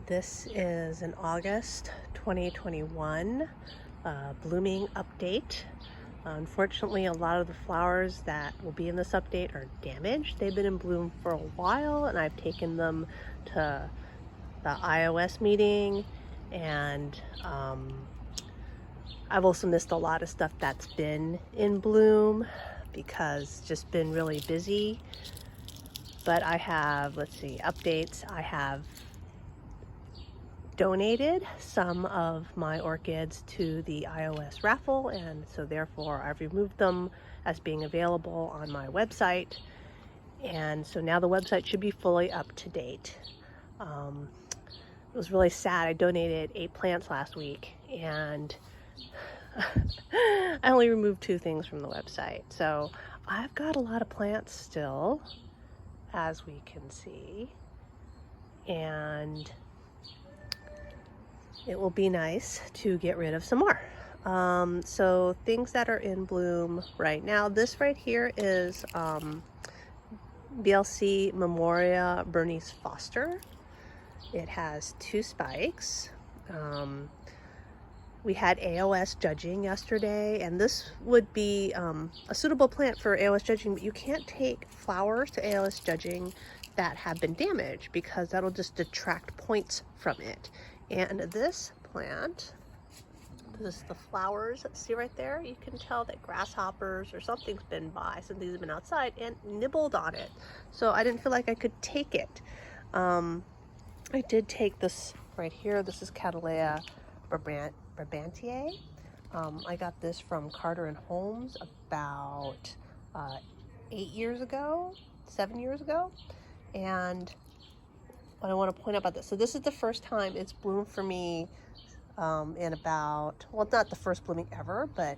This is an August 2021 blooming update. Unfortunately, a lot of the flowers that will be in this update are damaged. They've been in bloom for a while, and I've taken them to the iOS meeting, and I've also missed a lot of stuff that's been in bloom because just been really busy. But I have, let's see, updates. I have donated some of my orchids to the iOS raffle, and so therefore I've removed them as being available on my website, and so now the website should be fully up to date. It was really sad. I donated 8 plants last week, and I only removed 2 things from the website, so I've got a lot of plants still, as we can see, and it will be nice to get rid of some more. So things that are in bloom right now, this right here is BLC Memoria Bernice Foster. It has 2 spikes. We had AOS judging yesterday, and this would be a suitable plant for AOS judging, but you can't take flowers to AOS judging that have been damaged because that'll just detract points from it. And this plant, this is the flowers, see right there? You can tell that grasshoppers or something's been by, something's been outside and nibbled on it. So I didn't feel like I could take it. I did take this right here. This is Catalya Bantier. I got this from Carter and Holmes about 8 years ago, 7 years ago. And what I want to point out about this, so this is the first time it's bloomed for me in about, well, not the first blooming ever, but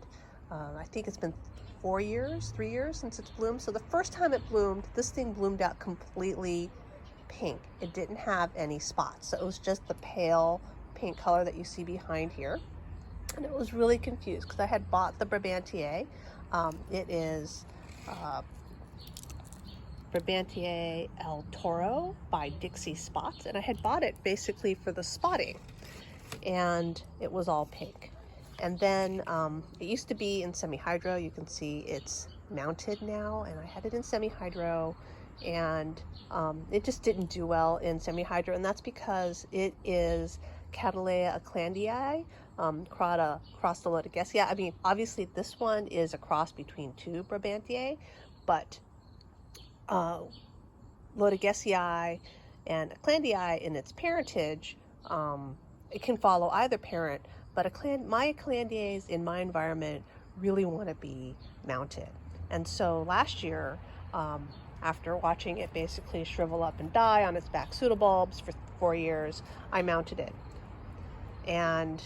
I think it's been 3 years since it's bloomed. So the first time it bloomed, this thing bloomed out completely pink. It didn't have any spots, so it was just the pale pink color that you see behind here, and it was really confused because I had bought the Brabantier. It is Brabantier El Toro by Dixie Spots, and I had bought it basically for the spotting, and it was all pink. And then it used to be in semi-hydro. You can see it's mounted now, and I had it in semi-hydro, and it just didn't do well in semi-hydro, and that's because it is Catalya Bantier, cross the Lodogesii. I mean, obviously this one is a cross between 2 Brabantier, but Lodogesii and Eclandii in its parentage, it can follow either parent, but my Eclandias in my environment really want to be mounted. And so last year, after watching it basically shrivel up and die on its back pseudobulbs for 4 years, I mounted it. And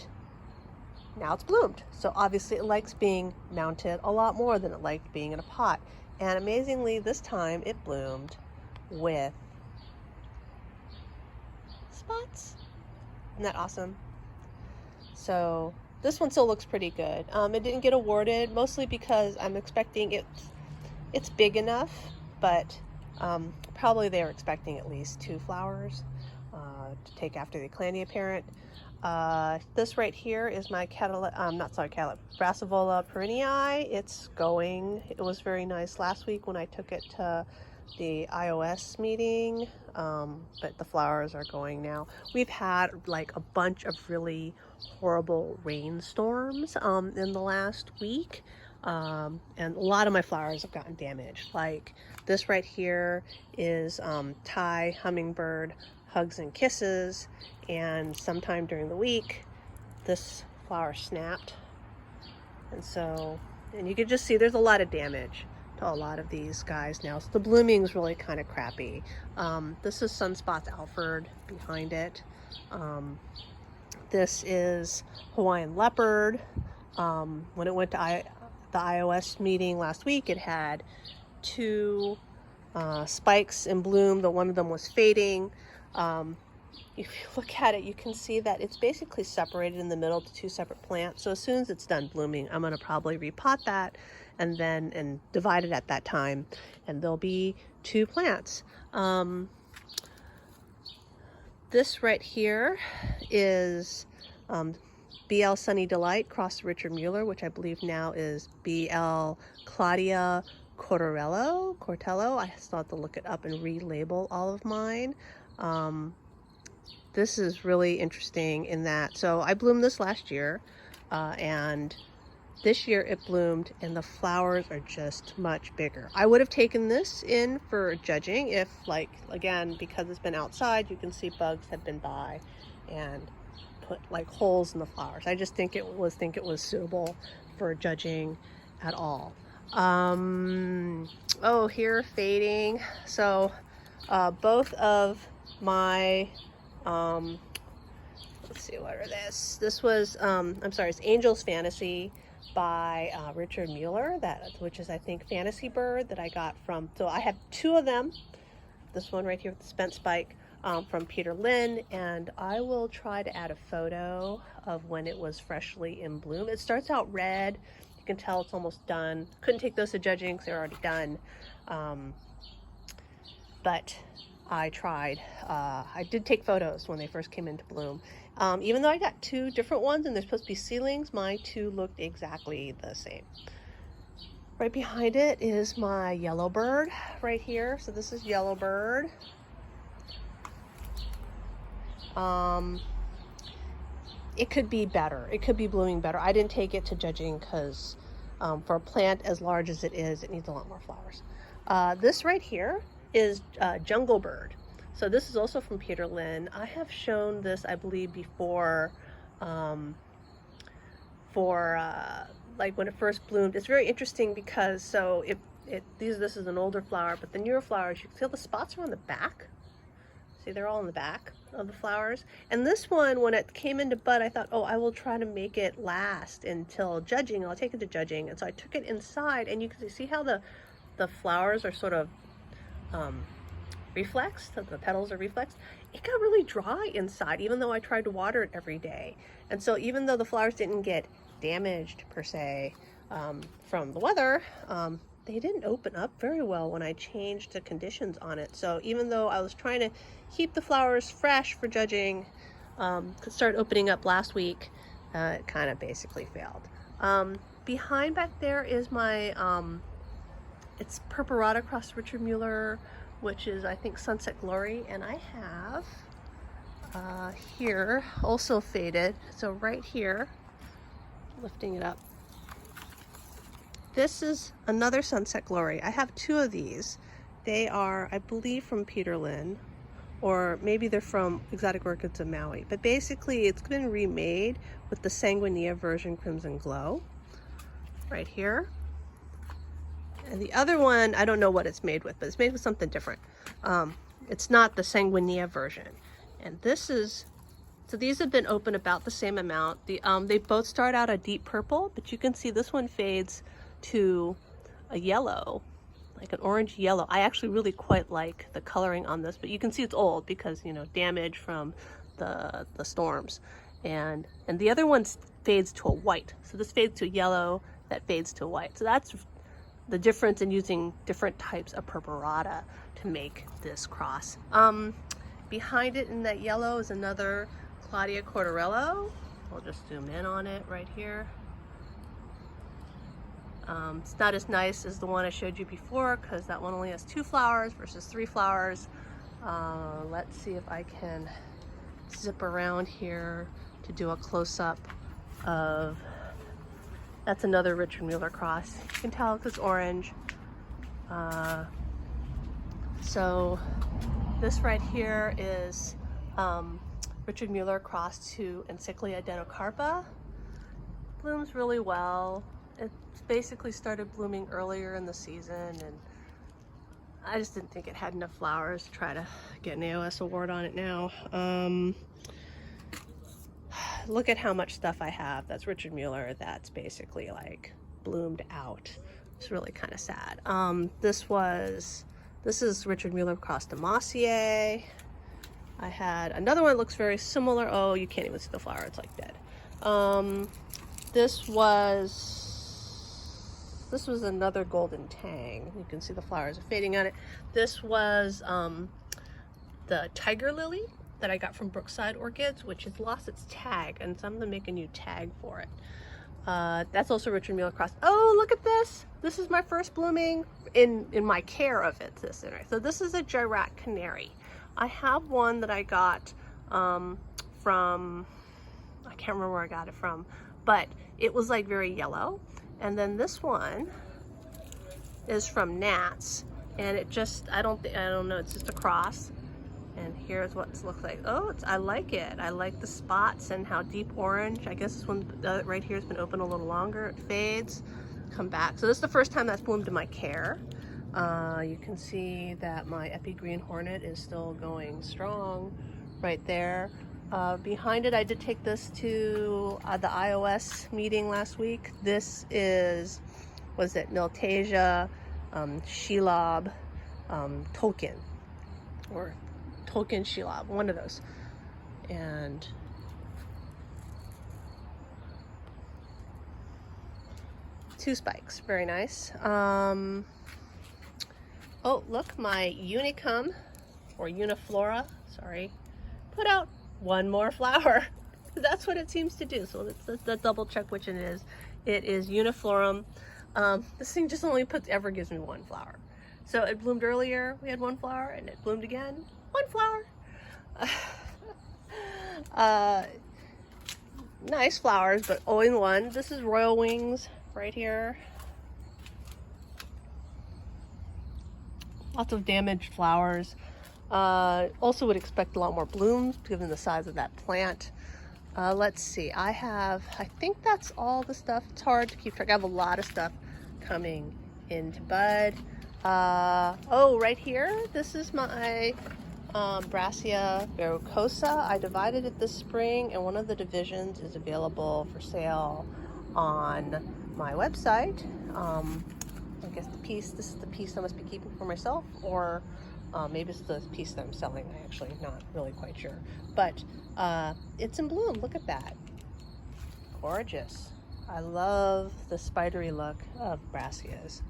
now it's bloomed. So obviously it likes being mounted a lot more than it liked being in a pot. And amazingly, this time it bloomed with spots. Isn't that awesome? So this one still looks pretty good. It didn't get awarded, mostly because I'm expecting it's big enough, but probably they were expecting at least 2 flowers to take after the Eclandia parent. This right here is my Brassavola Perenniale. It was very nice last week when I took it to the iOS meeting, but the flowers are going now. We've had like a bunch of really horrible rainstorms in the last week, and a lot of my flowers have gotten damaged. Like this right here is Thai Hummingbird Hugs and Kisses, and sometime during the week this flower snapped, and you can just see there's a lot of damage to a lot of these guys now, so the blooming is really kind of crappy. This is Sunspots Alfred behind it. This is Hawaiian Leopard. When it went to the iOS meeting last week, it had 2 spikes in bloom, though one of them was fading. If you look at it, you can see that it's basically separated in the middle to 2 separate plants. So as soon as it's done blooming, I'm going to probably repot that and divide it at that time, and there'll be 2 plants. This right here is BL Sunny Delight cross Richard Mueller, which I believe now is BL Claudia Cortello. I still have to look it up and relabel all of mine. This is really interesting in that, so I bloomed this last year, and this year it bloomed and the flowers are just much bigger. I would have taken this in for judging if, like, again, because it's been outside, you can see bugs have been by and put like holes in the flowers. I just think it was suitable for judging at all. Oh, here fading. So both of my let's see, what are this? This was I'm sorry, it's Angel's Fantasy by Richard Mueller, which is, I think, Fantasy Bird, that I got from, so I have two of them. This one right here with the spent spike from Peter Lynn, and I will try to add a photo of when it was freshly in bloom. It starts out red. You can tell it's almost done. Couldn't take those to judging because they're already done. But I tried. I did take photos when they first came into bloom. Even though I got two different ones and they're supposed to be seedlings, my two looked exactly the same. Right behind it is my Yellowbird right here. So this is Yellowbird. It could be better. It could be blooming better. I didn't take it to judging because for a plant as large as it needs a lot more flowers. This right here is Jungle Bird. So this is also from Peter Lynn. I have shown this, I believe, before like when it first bloomed. It's very interesting because so this is an older flower, but the newer flowers, you can feel the spots are on the back. See, they're all in the back of the flowers. And this one, when it came into bud, I thought, oh, I will try to make it last until judging. I'll take it to judging. And so I took it inside, and you can see how the flowers are sort of reflexed, the petals are reflexed. It got really dry inside, even though I tried to water it every day. And so even though the flowers didn't get damaged per se from the weather, they didn't open up very well when I changed the conditions on it. So even though I was trying to keep the flowers fresh for judging, could start opening up last week, it kind of basically failed. Behind back there is my it's Purpurata cross Richard Mueller, which is, I think, Sunset Glory, and I have here also faded. So right here, lifting it up, this is another Sunset Glory. I have two of these. They are, I believe, from Peter Lynn, or maybe they're from Exotic Orchids of Maui, but basically it's been remade with the Sanguinea version Crimson Glow right here. And the other one, I don't know what it's made with, but it's made with something different. It's not the Sanguinea version. And this is, so these have been open about the same amount. They both start out a deep purple, but you can see this one fades to a yellow, like an orange yellow. I actually really quite like the coloring on this, but you can see it's old because, you know, damage from the storms. And the other one fades to a white. So this fades to a yellow, that fades to a white. So that's the difference in using different types of Purpurata to make this cross. Behind it in that yellow is another Claudia Cortello. I'll just zoom in on it right here. It's not as nice as the one I showed you before because that one only has 2 flowers versus 3 flowers. Let's see if I can zip around here to do a close-up of, that's another Richard Mueller cross. You can tell it's orange. So this right here is Richard Mueller crossed to Encyclia denocarpa. Blooms really well. It's basically started blooming earlier in the season, and I just didn't think it had enough flowers to try to get an AOS award on it now. Look at how much stuff I have. That's Richard Mueller. That's basically like bloomed out. It's really kind of sad. This is Richard Mueller cross Demacia. I had another one that looks very similar. Oh, you can't even see the flower. It's like dead. This was another Golden Tang. You can see the flowers are fading on it. This was the Tiger Lily that I got from Brookside Orchids, which has lost its tag, and so I'm gonna make a new tag for it. That's also Richard Mille Cross. Oh, look at this! This is my first blooming in my care of it. So this is a Girac Canary. I have one that I got from, I can't remember where I got it from, but it was like very yellow. And then this one is from Nats, and it just, I don't know, it's just a cross. And here's what it looks like. Oh, I like it. I like the spots and how deep orange. I guess this one right here has been open a little longer. It fades, come back. So this is the first time that's bloomed in my care. You can see that my Epi Green Hornet is still going strong right there. Behind it, I did take this to the iOS meeting last week. This is, was it Miltasia, Shelob, Tolkien, or Tolkien Shelob, one of those. And two spikes, very nice. Oh, look, my Unicum, or Uniflora, sorry, put out one more flower. That's what it seems to do. So let's double check which it is. It is Uniflorum. This thing just only ever gives me one flower. So it bloomed earlier, we had one flower, and it bloomed again, one flower. Nice flowers, but only one. This is Royal Wings right here. Lots of damaged flowers. Also would expect a lot more blooms given the size of that plant. Let's see, I think that's all the stuff. It's hard to keep track. I have a lot of stuff coming into bud. Oh, right here, this is my Brasia Barrocosa. I divided it this spring, and one of the divisions is available for sale on my website. I guess this is the piece I must be keeping for myself, or maybe it's the piece that I'm selling. I'm actually not really quite sure. But it's in bloom. Look at that. Gorgeous. I love the spidery look of Brasias.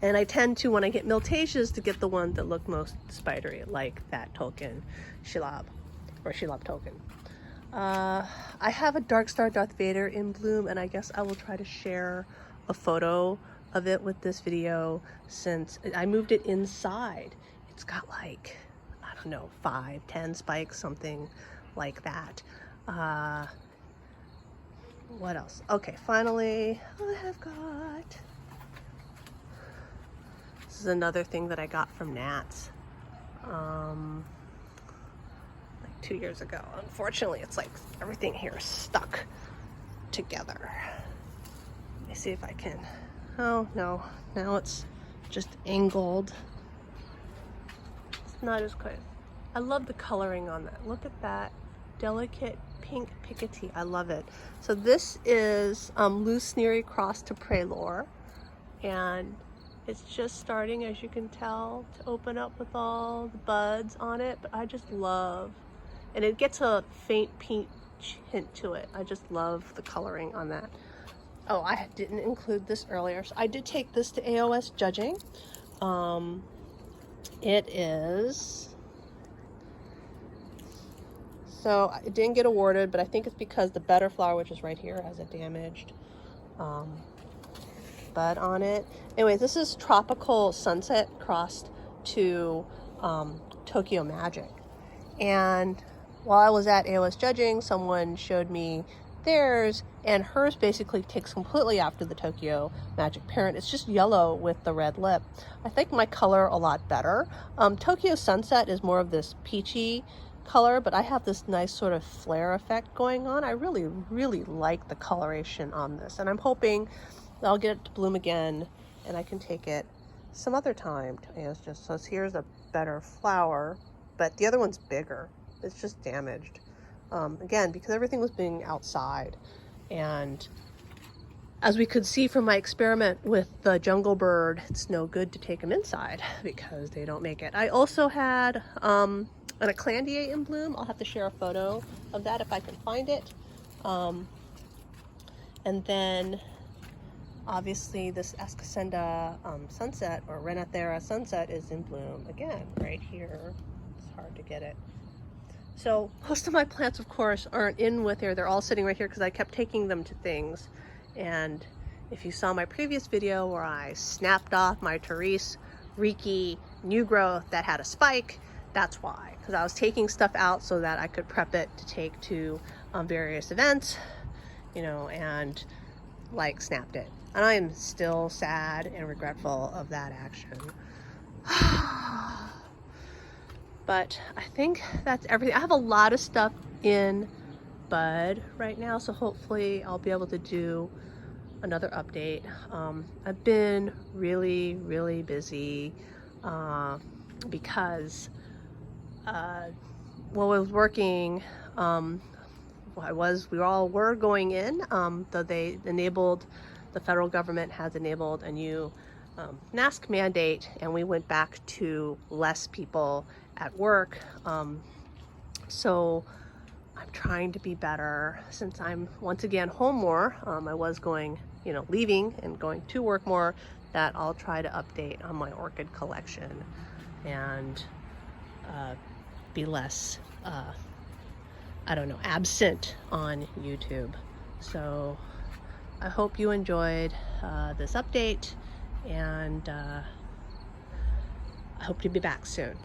And I tend to, when I get Miltasias, to get the ones that look most spidery, like that Tolkien Shelob, or Shelob Tolkien. I have a Darkstar Darth Vader in bloom, and I guess I will try to share a photo of it with this video, since I moved it inside. It's got like, I don't know, 5, 10 spikes, something like that. What else? Okay, finally, I have got, this is another thing that I got from Nats like 2 years ago. Unfortunately, it's like everything here is stuck together. Let me see if I can, oh no, now it's just angled. It's not as good. I love the coloring on that. Look at that delicate pink picotee. I love it. So this is Loose Sneery Cross to Prelore, and it's just starting, as you can tell, to open up with all the buds on it. But I just love, and it gets a faint peach hint to it. I just love the coloring on that. Oh, I didn't include this earlier. So I did take this to AOS judging. It is, so it didn't get awarded, but I think it's because the better flower, which is right here, has a damaged bud on it. Anyway, this is Tropical Sunset crossed to Tokyo Magic. And while I was at AOS judging, someone showed me theirs, and hers basically takes completely after the Tokyo Magic parent. It's just yellow with the red lip. I think my color a lot better. Tokyo Sunset is more of this peachy color, but I have this nice sort of flare effect going on. I really, really like the coloration on this, and I'm hoping I'll get it to bloom again and I can take it some other time to AOS just. So here's a better flower, but the other one's bigger. It's just damaged. Again, because everything was being outside, and as we could see from my experiment with the jungle bird, it's no good to take them inside because they don't make it. I also had an Eclandier in bloom. I'll have to share a photo of that if I can find it. And then obviously this Escasenda Sunset, or Renathera Sunset, is in bloom again right here. It's hard to get it So most of my plants, of course, aren't in with here. They're all sitting right here because I kept taking them to things. And if you saw my previous video where I snapped off my Therese Riki new growth that had a spike, that's why. Because I was taking stuff out so that I could prep it to take to various events, you know, and like snapped it. And I am still sad and regretful of that action. But I think that's everything. I have a lot of stuff in bud right now, so hopefully I'll be able to do another update. I've been really, really busy because while I was working, we all were going in, though the federal government has enabled a new mask mandate, and we went back to less people at work. So I'm trying to be better since I'm once again home more. I was going, you know, leaving and going to work more, that I'll try to update on my orchid collection and be less, I don't know, absent on YouTube. So I hope you enjoyed this update, and I hope to be back soon.